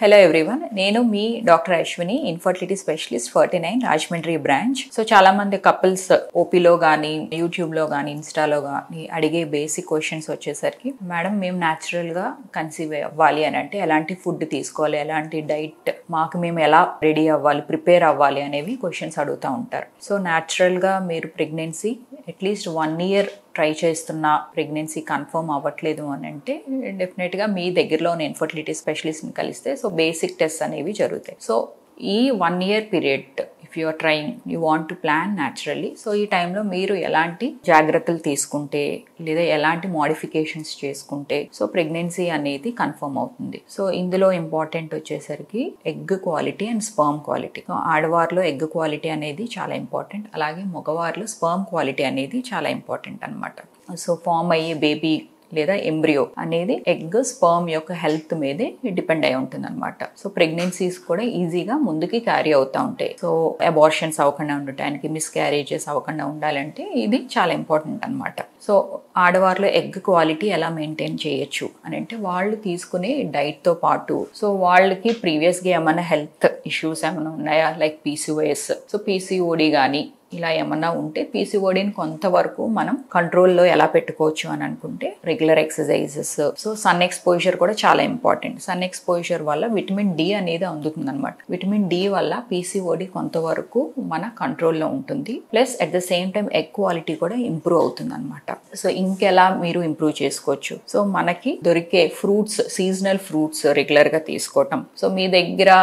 Hello everyone, నేను మీ doctor Ashwini, infertility specialist 49 Rajahmundry branch. So చాలా మంది కపుల్స్ ఓపీలో కానీ యూట్యూబ్లో కానీ ఇన్స్టాలో కానీ అడిగే బేసిక్ క్వశ్చన్స్ వచ్చేసరికి, మేడం మేము న్యాచురల్గా కన్సీవ్ అవ్వాలి అని అంటే ఎలాంటి ఫుడ్ తీసుకోవాలి, ఎలాంటి డైట్ మాకు మేము ఎలా రెడీ అవ్వాలి, ప్రిపేర్ అవ్వాలి అనేవి క్వశ్చన్స్ అడుగుతూ ఉంటారు. సో న్యాచురల్గా మీరు ప్రెగ్నెన్సీ అట్లీస్ట్ 1 year ట్రై చేస్తున్న ప్రెగ్నెన్సీ కన్ఫర్మ్ అవ్వట్లేదు అని అంటే డెఫినెట్గా మీ దగ్గరలో ఉన్న ఇన్ఫర్టిలిటీ స్పెషలిస్ట్ని కలిస్తే సో బేసిక్ టెస్ట్ అనేవి జరుగుతాయి. సో ఈ 1 year period if you are trying, you want to plan naturally, so ఈ టైంలో మీరు ఎలాంటి జాగ్రత్తలు తీసుకుంటే లేదా ఎలాంటి మోడిఫికేషన్స్ చేసుకుంటే సో ప్రెగ్నెన్సీ అనేది కన్ఫర్మ్ అవుతుంది. సో ఇందులో ఇంపార్టెంట్ వచ్చేసరికి egg quality and sperm quality. So ఆడవారిలో ఎగ్ క్వాలిటీ అనేది చాలా ఇంపార్టెంట్, అలాగే మగవారిలో స్పర్మ్ క్వాలిటీ అనేది చాలా ఇంపార్టెంట్ అనమాట. సో ఫామ్ అయ్యే బేబీ లేదా ఎంబ్రియో అనేది ఎగ్ స్పర్మ్ యొక్క హెల్త్ మీదే డిపెండ్ అయి ఉంటుంది అనమాట. సో ప్రెగ్నెన్సీస్ కూడా ఈజీగా ముందుకి క్యారీ అవుతూ ఉంటాయి. సో అబార్షన్స్ అవ్వకుండా ఉండటానికి, మిస్క్యారేజెస్ అవ్వకుండా ఉండాలంటే ఇది చాలా ఇంపార్టెంట్ అనమాట. సో ఆడవారిలో ఎగ్ క్వాలిటీ ఎలా మెయింటైన్ చేయొచ్చు అని అంటే వాళ్ళు తీసుకునే డైట్తో పాటు సో వాళ్ళకి ప్రీవియస్గా ఏమైనా హెల్త్ ఇష్యూస్ ఏమైనా ఉన్నాయా, లైక్ పీసీఓఎస్, సో పీసీఓడి కానీ ఇలా ఏమన్నా ఉంటే పీసీఓడిని కొంతవరకు మనం కంట్రోల్లో ఎలా పెట్టుకోవచ్చు అని అనుకుంటే regular exercises. So sun exposure కూడా చాలా ఇంపార్టెంట్. సన్ ఎక్స్పోజర్ వల్ల విటమిన్ డి అనేది అందుతుంది అనమాట. విటమిన్ డి వల్ల పీసీఓడి కొంతవరకు మన కంట్రోల్లో ఉంటుంది, plus at the same time egg quality కూడా ఇంప్రూవ్ అవుతుంది అనమాట. సో ఇంకెలా మీరు ఇంప్రూవ్ చేసుకోవచ్చు, సో మనకి దొరికే ఫ్రూట్స్, సీజనల్ ఫ్రూట్స్ రెగ్యులర్గా తీసుకోవటం. సో మీ దగ్గర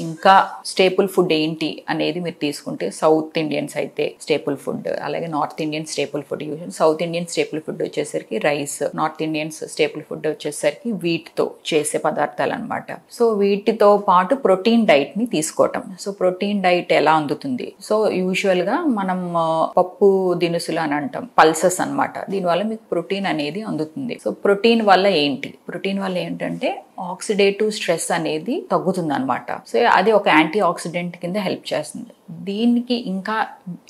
ఇంకా స్టేపుల్ ఫుడ్ ఏంటి అనేది మీరు తీసుకుంటే సౌత్ ఇండియన్స్ అయితే స్టేపుల్ ఫుడ్, అలాగే North Indian staple food. South Indian staple food వచ్చేసరికి rice, North Indians staple food వచ్చేసరికి వీటితో చేసే పదార్థాలు అనమాట. సో వీటితో పాటు ప్రోటీన్ డైట్ ని తీసుకోవటం. సో ప్రోటీన్ డైట్ ఎలా అందుతుంది, సో యూజువల్ గా మనం పప్పు దినుసులు అని అంటాం, పల్సెస్ అనమాట. దీనివల్ల మీకు ప్రోటీన్ అనేది అందుతుంది. సో ప్రోటీన్ వల్ల ఏంటి, ప్రోటీన్ వల్ల ఏంటంటే ఆక్సిడేటివ్ స్ట్రెస్ అనేది తగ్గుతుంది అనమాట. సో అది ఒక యాంటీ ఆక్సిడెంట్ కింద హెల్ప్ చేస్తుంది. దీనికి ఇంకా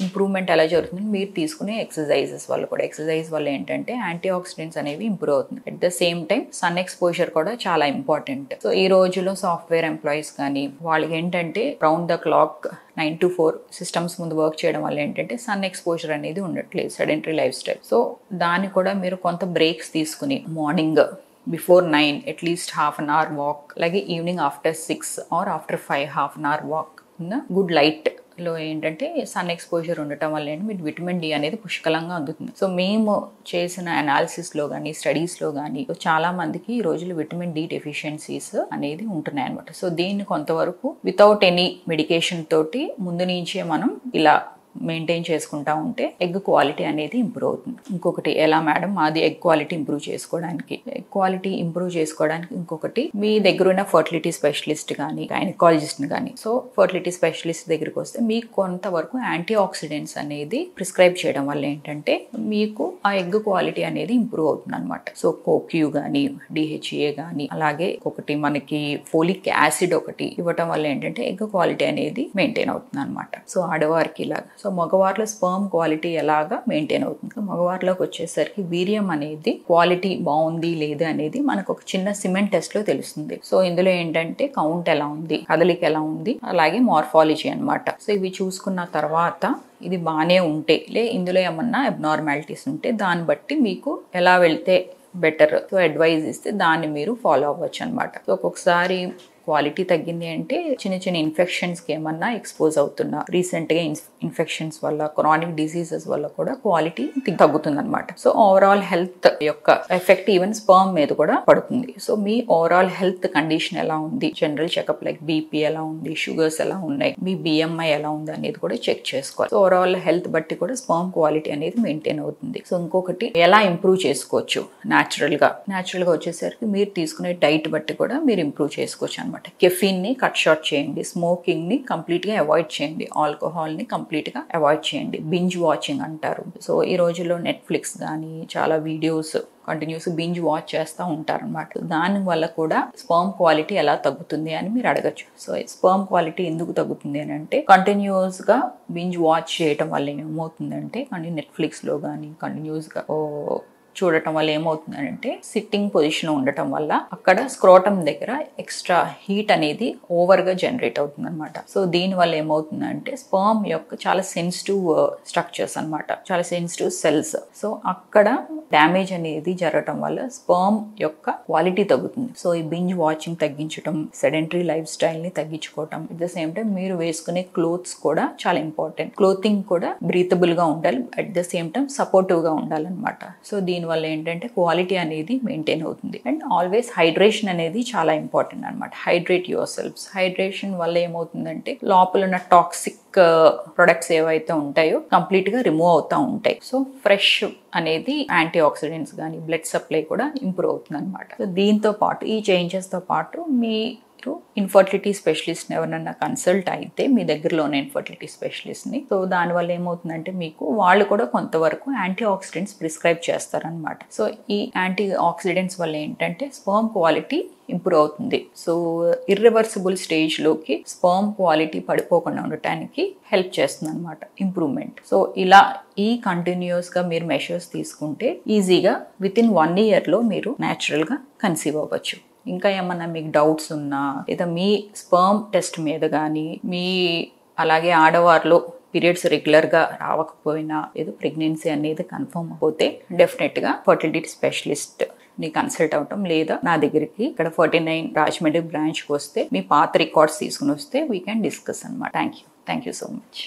ఇంప్రూవ్మెంట్ ఎలా జరుగుతుంది, మీరు తీసుకునే ఎక్సర్సైజెస్ వల్ల కూడా. ఎక్సర్సైజ్ వల్ల ఏంటంటే యాంటీ ఆక్సిడెంట్స్ అనేవి ఇంప్రూవ్ అవుతుంది. At the same time sun exposure కూడా చాలా ఇంపార్టెంట్. సో ఈ రోజులో సాఫ్ట్వేర్ ఎంప్లాయీస్ కానీ వాళ్ళకి ఏంటంటే round the clock 9 to 4 systems ముందు వర్క్ చేయడం వల్ల ఏంటంటే సన్ ఎక్స్పోజర్ అనేది ఉండట్లేదు, సెడెంటరీ లైఫ్ స్టైల్. సో దాన్ని కూడా మీరు కొంత బ్రేక్స్ తీసుకుని morning before 9 at least half an hour walk, అలాగే evening after 6 or after 5 half an hour walk in good light లో ఏంటంటే సన్ ఎక్స్పోజర్ ఉండటం వల్ల ఏంటి మీకు విటమిన్ డి అనేది పుష్కలంగా అందుతుంది. సో మేము చేసిన అనాలిసిస్లో కానీ స్టడీస్లో కానీ చాలా మందికి ఈ రోజులు విటమిన్ డి డెఫిషియన్సీస్ అనేది ఉంటున్నాయి అనమాట. సో దీన్ని కొంతవరకు వితౌట్ ఎనీ మెడికేషన్ తోటి ముందు నుంచే మనం ఇలా మెయింటైన్ చేసుకుంటా ఉంటే ఎగ్ క్వాలిటీ అనేది ఇంప్రూవ్ అవుతుంది. ఇంకొకటి ఎలా మేడం అది ఎగ్ క్వాలిటీ ఇంప్రూవ్ చేసుకోవడానికి, ఎగ్ క్వాలిటీ ఇంప్రూవ్ చేసుకోవడానికి ఇంకొకటి మీ దగ్గర ఉన్న ఫర్టిలిటీ స్పెషలిస్ట్ కానీ గైనకాలజిస్ట్ కానీ, సో ఫర్టిలిటీ స్పెషలిస్ట్ దగ్గరికి వస్తే మీకు కొంతవరకు యాంటీ ఆక్సిడెంట్స్ అనేది ప్రిస్క్రైబ్ చేయడం వల్ల ఏంటంటే మీకు ఆ ఎగ్ క్వాలిటీ అనేది ఇంప్రూవ్ అవుతుంది అనమాట. సో కోక్యూ కానీ, డిహెచ్ఏ కానీ, అలాగే ఒకటి మనకి ఫోలిక్ యాసిడ్ ఒకటి ఇవ్వటం వల్ల ఏంటంటే ఎగ్ క్వాలిటీ అనేది మెయింటైన్ అవుతుంది అనమాట. సో ఆడవారికి ఇలాగా. సో మగవారిలో స్పర్మ్ క్వాలిటీ ఎలాగా మెయింటైన్ అవుతుంది, మగవారిలోకి వచ్చేసరికి వీర్యం అనేది క్వాలిటీ బాగుంది లేదా అనేది మనకు ఒక చిన్న సిమెంట్ టెస్ట్ లో తెలుస్తుంది. సో ఇందులో ఏంటంటే కౌంట్ ఎలా ఉంది, కదలిక ఎలా ఉంది, అలాగే మార్ఫాలజీ అనమాట. సో ఇవి చూసుకున్న తర్వాత ఇది బాగానే ఉంటే ఇందులో ఏమన్నా అబ్నార్మాలిటీస్ ఉంటే దాన్ని బట్టి మీకు ఎలా వెళ్తే బెటర్ సో అడ్వైజ్ ఇస్తే దాన్ని మీరు ఫాలో అవ్వచ్చు అనమాట. సో ఒక్కొక్కసారి క్వాలిటీ తగ్గింది అంటే చిన్న చిన్న ఇన్ఫెక్షన్స్కి ఏమన్నా ఎక్స్పోజ్ అవుతున్నా, రీసెంట్గా ఇన్ఫెక్షన్స్ వల్ల, క్రానిక్ డిసీజెస్ వల్ల కూడా క్వాలిటీ తగ్గుతుంది అనమాట. సో ఓవరాల్ హెల్త్ యొక్క ఎఫెక్ట్ ఈవెన్ స్పర్మ్ మీద కూడా పడుతుంది. సో మీ ఓవరాల్ హెల్త్ కండిషన్ ఎలా ఉంది, జనరల్ చెకప్ లైక్ బీపీ ఎలా ఉంది, షుగర్స్ ఎలా ఉన్నాయి, మీ బిఎంఐ ఎలా ఉంది అనేది కూడా చెక్ చేసుకోవాలి. సో ఓవరాల్ హెల్త్ బట్టి కూడా స్పర్మ్ క్వాలిటీ అనేది మెయింటైన్ అవుతుంది. సో ఇంకొకటి ఎలా ఇంప్రూవ్ చేసుకోవచ్చు న్యాచురల్ గా వచ్చేసరికి మీరు తీసుకునే డైట్ బట్టి కూడా మీరు ఇంప్రూవ్ చేసుకోవచ్చు అనమాట. కెఫీన్ ని కట్ షార్ట్ చేయండి, స్మోకింగ్ ని కంప్లీట్ గా అవాయిడ్ చేయండి, ఆల్కహాల్ ని కంప్లీట్ గా అవాయిడ్ చేయండి. బింజ్ వాచింగ్ అంటారు. సో ఈ రోజుల్లో నెట్ఫ్లిక్స్ కానీ చాలా వీడియోస్ కంటిన్యూస్ బింజ్ వాచ్ చేస్తూ ఉంటారనమాట. దాని వల్ల కూడా స్పర్మ్ క్వాలిటీ ఎలా తగ్గుతుంది అని మీరు అడగచ్చు. సో స్పర్మ్ క్వాలిటీ ఎందుకు తగ్గుతుంది అని అంటే కంటిన్యూస్ గా బింజ్ వాచ్ చేయటం వల్ల ఏమవుతుందంటే నెట్ఫ్లిక్స్ లో కానీ కంటిన్యూస్ గా చూడటం వల్ల ఏమవుతుందంటే సిట్టింగ్ పొజిషన్ ఉండటం వల్ల అక్కడ స్క్రోటం దగ్గర ఎక్స్ట్రా హీట్ అనేది ఓవర్గా జనరేట్ అవుతుంది అనమాట. సో దీని వల్ల ఏమవుతుందంటే స్పర్మ్ యొక్క చాలా సెన్సిటివ్ స్ట్రక్చర్స్ అనమాట, చాలా సెన్సిటివ్ సెల్స్. సో అక్కడ డ్యామేజ్ అనేది జరగటం వల్ల స్పర్మ్ యొక్క క్వాలిటీ తగ్గుతుంది. సో ఈ బింజ్ వాచింగ్ తగ్గించడం, సెడెంటరీ లైఫ్ స్టైల్ ని తగ్గించుకోవటం, అట్ ద సేమ్ టైం మీరు వేసుకునే క్లోత్స్ కూడా చాలా ఇంపార్టెంట్. క్లోతింగ్ కూడా బ్రీతబుల్ గా ఉండాలి, at the same time supportive గా ఉండాలన్నమాట. సో దీని వల్ల ఏంటంటే క్వాలిటీ అనేది మెయింటైన్ అవుతుంది. అండ్ ఆల్వేస్ హైడ్రేషన్ అనేది చాలా ఇంపార్టెంట్ అనమాట. Hydrate your shelves. హైడ్రేషన్ వల్ల ఏమవుతుందంటే లోపల ఉన్న టాక్సిక్ ప్రొడక్ట్స్ ఏవైతే ఉంటాయో కంప్లీట్ గా రిమూవ్ అవుతూ ఉంటాయి. సో ఫ్రెష్ అనేది యాంటీ ఆక్సిడెంట్స్ కానీ బ్లడ్ సప్లై కూడా ఇంప్రూవ్ అవుతుంది అనమాట. సో దీంతో పాటు ఈ చేంజెస్ తో పాటు మీరు ఇన్ఫర్టిలిటీ స్పెషలిస్ట్ ఎవరన్నా కన్సల్ట్ అయితే మీ దగ్గరలోనే ఇన్ఫర్టిలిటీ స్పెషలిస్ట్ని, సో దానివల్ల ఏమవుతుందంటే మీకు వాళ్ళు కూడా కొంతవరకు యాంటీ ఆక్సిడెంట్స్ ప్రిస్క్రైబ్ చేస్తారనమాట. సో ఈ యాంటీ ఆక్సిడెంట్స్ వల్ల ఏంటంటే స్పర్మ్ క్వాలిటీ ఇంప్రూవ్ అవుతుంది. సో ఇర్రివర్సిబుల్ స్టేజ్లోకి స్పర్మ్ క్వాలిటీ పడిపోకుండా ఉండటానికి హెల్ప్ చేస్తుంది అనమాట ఇంప్రూవ్మెంట్. సో ఇలా ఈ కంటిన్యూస్గా మీరు మెషర్స్ తీసుకుంటే ఈజీగా విత్ ఇన్ 1 yearలో మీరు న్యాచురల్గా కన్సీవ్ అవ్వచ్చు. ఇంకా ఏమన్నా మీకు డౌట్స్ ఉన్నా లేదా మీ స్పర్మ్ టెస్ట్ మీద కానీ మీ అలాగే ఆడవారిలో పీరియడ్స్ రెగ్యులర్గా రావకపోయినా ఏదో ప్రెగ్నెన్సీ అనేది కన్ఫర్మ్ అయిపోతే డెఫినెట్గా ఫర్టిలిటీ స్పెషలిస్ట్ ని కన్సల్ట్ అవటం, లేదా నా దగ్గరికి ఇక్కడ 49 రాజమండ్రి బ్రాంచ్కి వస్తే మీ పాత రికార్డ్స్ తీసుకుని వస్తే వీ క్యాన్ డిస్కస్ అనమాట. Thank you so much.